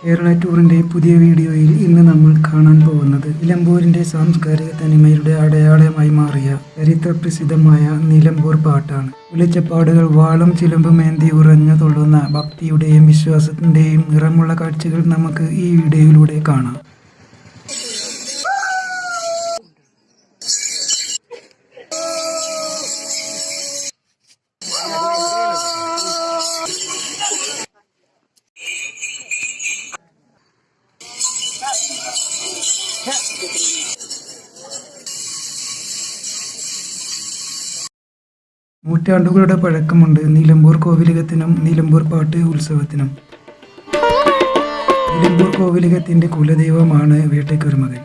കേരള ടൂറിൻ്റെ പുതിയ വീഡിയോയിൽ ഇന്ന് നമ്മൾ കാണാൻ പോകുന്നത് നിലമ്പൂരിൻ്റെ സാംസ്കാരിക തനിമയുടെ അടയാളമായി മാറിയ ചരിത്രപ്രസിദ്ധമായ നിലമ്പൂർ പാട്ടാണ്. വെളിച്ചപ്പാടുകൾ വാളും ചിലമ്പുമേന്തി ഉറഞ്ഞു തുള്ളുന്ന ഭക്തിയുടെയും വിശ്വാസത്തിൻ്റെയും നിറമുള്ള കാഴ്ചകൾ നമുക്ക് ഈ വീഡിയോയിലൂടെ കാണാം. നൂറ്റാണ്ടുകളുടെ പഴക്കമുണ്ട് നിലമ്പൂർ കോവിലകത്തിനും നിലമ്പൂർ പാട്ട് ഉത്സവത്തിനും. നിലമ്പൂർ കോവിലകത്തിന്റെ കുലദൈവമാണ് വേട്ടയ്ക്കൊരുമകൻ.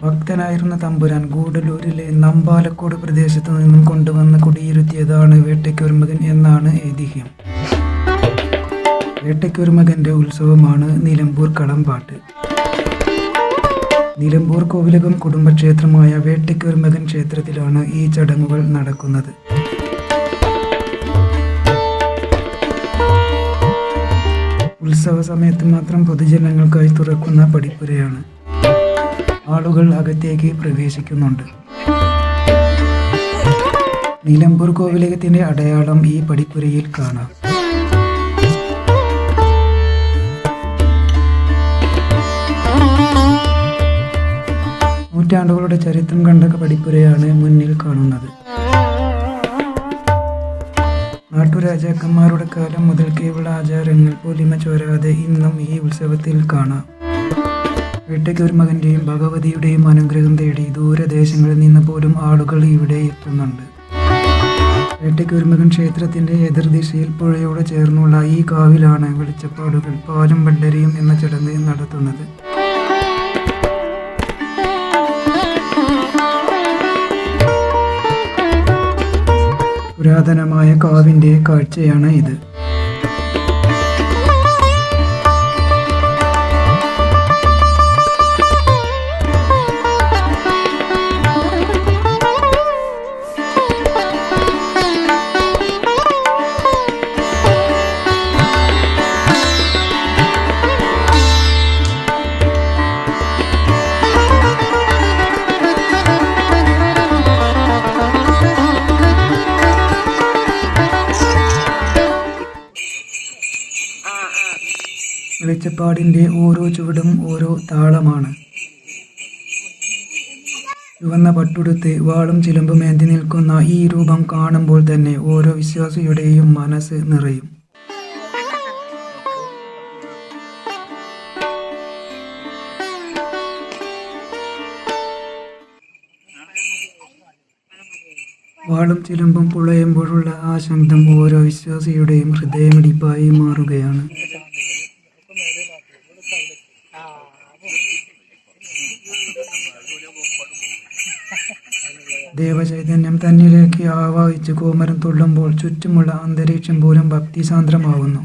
ഭക്തനായിരുന്ന തമ്പുരാൻ ഗൂഡല്ലൂരിലെ നമ്പാലക്കോട് പ്രദേശത്തു നിന്നും കൊണ്ടുവന്ന് കുടിയിരുത്തിയതാണ് വേട്ടയ്ക്കൊരുമകൻ എന്നാണ് ഐതിഹ്യം. വേട്ടയ്ക്കൊരുമകന്റെ ഉത്സവമാണ് നിലമ്പൂർ കളംപാട്ട്. നിലമ്പൂർ കോവിലകം കുടുംബക്ഷേത്രമായ വേട്ടയ്ക്കൊരുമകൻ ക്ഷേത്രത്തിലാണ് ഈ ചടങ്ങുകൾ നടക്കുന്നത്. ഉത്സവ സമയത്ത് മാത്രം പൊതുജനങ്ങൾക്കായി തുറക്കുന്ന പടിപ്പുരയാണ്. ആളുകൾ അകത്തേക്ക് പ്രവേശിക്കുന്നുണ്ട്. നിലമ്പൂർ കോവിലകത്തിന്റെ അടയാളം ഈ പടിപ്പുരയിൽ കാണാം. നൂറ്റാണ്ടുകളുടെ ചരിത്രം കണ്ട പടിപ്പുരയാണ് മുന്നിൽ കാണുന്നത്. നാട്ടുരാജാക്കന്മാരുടെ കാലം മുതൽക്കേയുള്ള ആചാരങ്ങൾ പൊലിമ ചോരാതെ ഇന്നും ഈ ഉത്സവത്തിൽ കാണാം. വേട്ടയ്ക്കൊരുമകന്റെയും ഭഗവതിയുടെയും അനുഗ്രഹം തേടി ദൂരദേശങ്ങളിൽ നിന്ന് പോലും ആളുകൾ ഇവിടെ എത്തുന്നുണ്ട്. വേട്ടയ്ക്കൊരുമകൻ ക്ഷേത്രത്തിന്റെ എതിർദിശയിൽ പുഴയോട് ചേർന്നുള്ള ഈ കാവിലാണ് വെളിച്ചപ്പാടുകൾ പാലും വെള്ളരിയും എന്ന ചടങ്ങ് നടത്തുന്നത്. പുരാതനമായ കാവിന്റെ കാഴ്ചയാണ് ഇത്. വെളിച്ചപ്പാടിൻ്റെ ഓരോ ചുവടും ഓരോ താളമാണ്. ചുവന്ന പട്ടുടുത്ത് വാളും ചിലമ്പുമേന്തി നിൽക്കുന്ന ഈ രൂപം കാണുമ്പോൾ തന്നെ ഓരോ വിശ്വാസിയുടെയും മനസ്സ് നിറയും. വാളും ചിലമ്പും പുളയുമ്പോഴുള്ള ആ ശബ്ദം ഓരോ വിശ്വാസിയുടെയും ഹൃദയമിടിപ്പായി മാറുകയാണ്. ദേവചൈതന്യം തന്നിലേക്ക് ആവാഹിച്ച് കോമരം തുള്ളുമ്പോൾ ചുറ്റുമുള്ള അന്തരീക്ഷം പോലും ഭക്തിസാന്ദ്രമാവുന്നു.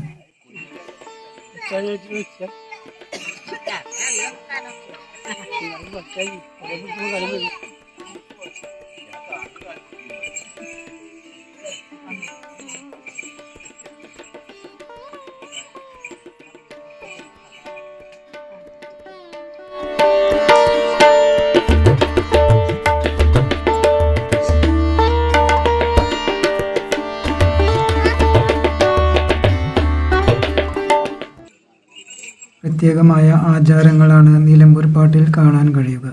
പ്രത്യേകമായ ആചാരങ്ങളാണ് നിലമ്പൂർ പാട്ടിൽ കാണാൻ കഴിയുക.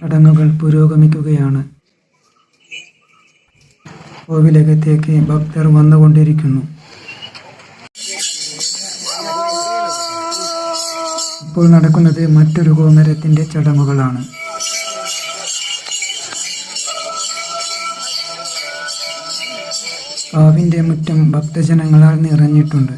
ചടങ്ങുകൾ പുരോഗമിക്കുകയാണ്. കോവിലകത്തേക്ക് ഭക്തർ വന്നുകൊണ്ടിരിക്കുന്നു. ഇപ്പോൾ നടക്കുന്നത് മറ്റൊരു കോമരത്തിന്റെ ചടങ്ങുകളാണ്. കാവിന്റെ മുറ്റം ഭക്തജനങ്ങളാൽ നിറഞ്ഞിട്ടുണ്ട്.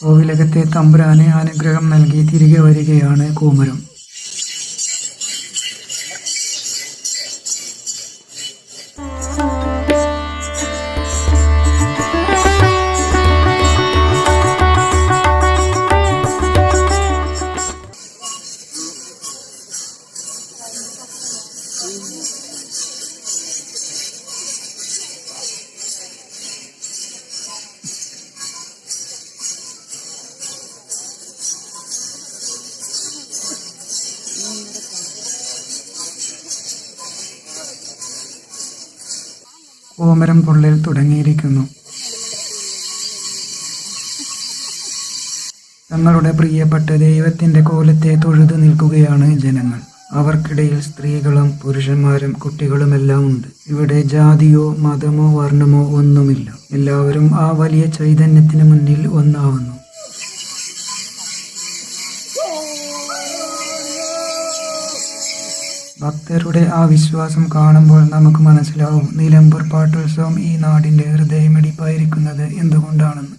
കോവിലകത്തെ തമ്പുരാന് അനുഗ്രഹം നൽകി തിരികെ വരികയാണ് കോമരം. കോമരം കൊള്ളൽ തുടങ്ങിയിരിക്കുന്നു. തങ്ങളുടെ പ്രിയപ്പെട്ട ദൈവത്തിന്റെ കോലത്തെ തൊഴുതു നിൽക്കുകയാണ് ജനങ്ങൾ. അവർക്കിടയിൽ സ്ത്രീകളും പുരുഷന്മാരും കുട്ടികളുമെല്ലാം ഉണ്ട്. ഇവിടെ ജാതിയോ മതമോ വർണ്ണമോ ഒന്നുമില്ല. എല്ലാവരും ആ വലിയ ചൈതന്യത്തിന് മുന്നിൽ ഒന്നാവുന്നു. ഭക്തരുടെ ആ വിശ്വാസം കാണുമ്പോൾ നമുക്ക് മനസ്സിലാവും നിലമ്പൂർ പാട്ടുത്സവം ഈ നാടിന്റെ ഹൃദയമിടിപ്പായിരിക്കുന്നത് എന്തുകൊണ്ടാണെന്ന്.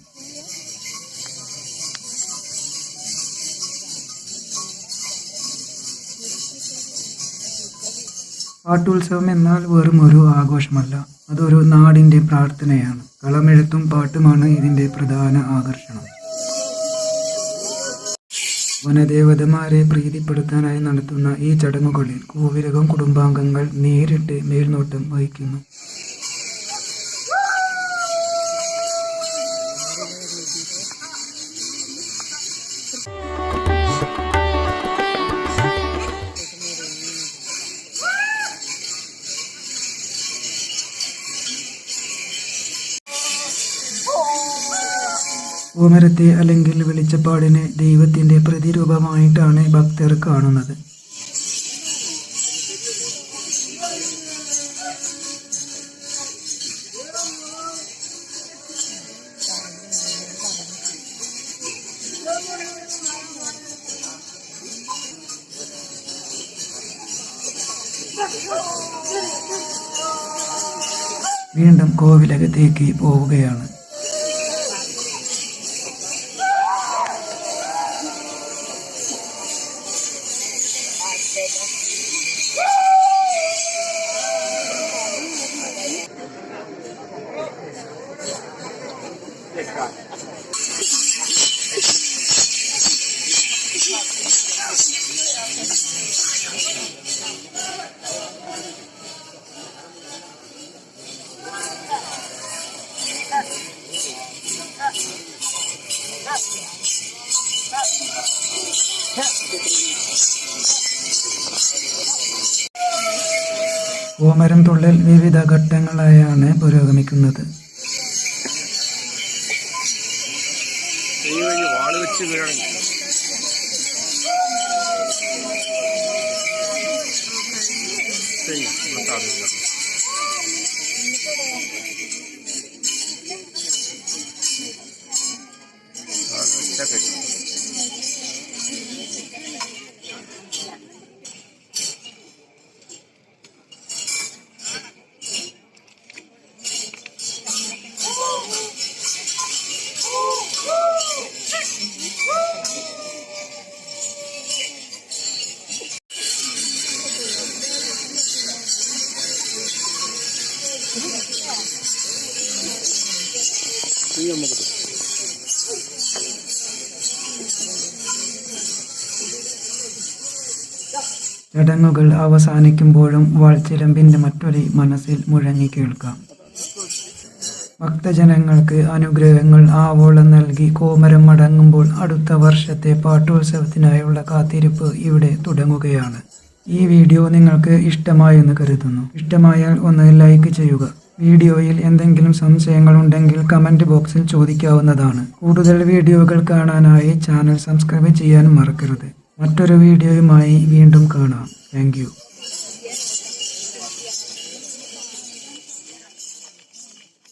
പാട്ടുത്സവം എന്നാൽ വെറും ഒരു ആഘോഷമല്ല, അതൊരു നാടിന്റെ പ്രാർത്ഥനയാണ്. കളമെഴുത്തും പാട്ടുമാണ് ഇതിന്റെ പ്രധാന ആകർഷണം. വനദേവതമാരെ പ്രീതിപ്പെടുത്താനായി നടത്തുന്ന ഈ ചടങ്ങുകളിൽ കോവിലകം കുടുംബാംഗങ്ങൾ നേരിട്ട് മേൽനോട്ടം വഹിക്കുന്നു. കോമരത്തെ അല്ലെങ്കിൽ വെളിച്ചപ്പാടിനെ ദൈവത്തിന്റെ പ്രതിരൂപമായിട്ടാണ് ഭക്തർ കാണുന്നത്. വീണ്ടും കോവിലകത്തേക്ക് പോവുകയാണ്. കോമരം തുള്ളൽ വിവിധ ഘട്ടങ്ങളായാണ് പുരോഗമിക്കുന്നത്. ചടങ്ങുകൾ അവസാനിക്കുമ്പോഴും വാൾച്ചിലമ്പിന്റെ മറ്റൊരു മനസ്സിൽ മുഴങ്ങി കേൾക്കാം. ഭക്തജനങ്ങൾക്ക് അനുഗ്രഹങ്ങൾ ആവോളം നൽകി കോമരം മടങ്ങുമ്പോൾ അടുത്ത വർഷത്തെ പാട്ടോത്സവത്തിനായുള്ള കാത്തിരിപ്പ് ഇവിടെ തുടങ്ങുകയാണ്. ഈ വീഡിയോ നിങ്ങൾക്ക് ഇഷ്ടമായെന്ന് കരുതുന്നു. ഇഷ്ടമായാൽ ഒന്ന് ലൈക്ക് ചെയ്യുക. വീഡിയോയിൽ എന്തെങ്കിലും സംശയങ്ങളുണ്ടെങ്കിൽ കമൻറ്റ് ബോക്സിൽ ചോദിക്കാവുന്നതാണ്. കൂടുതൽ വീഡിയോകൾ കാണാനായി ചാനൽ സബ്സ്ക്രൈബ് ചെയ്യാൻ മറക്കരുത്. മറ്റൊരു വീഡിയോയുമായി വീണ്ടും കാണാം. താങ്ക്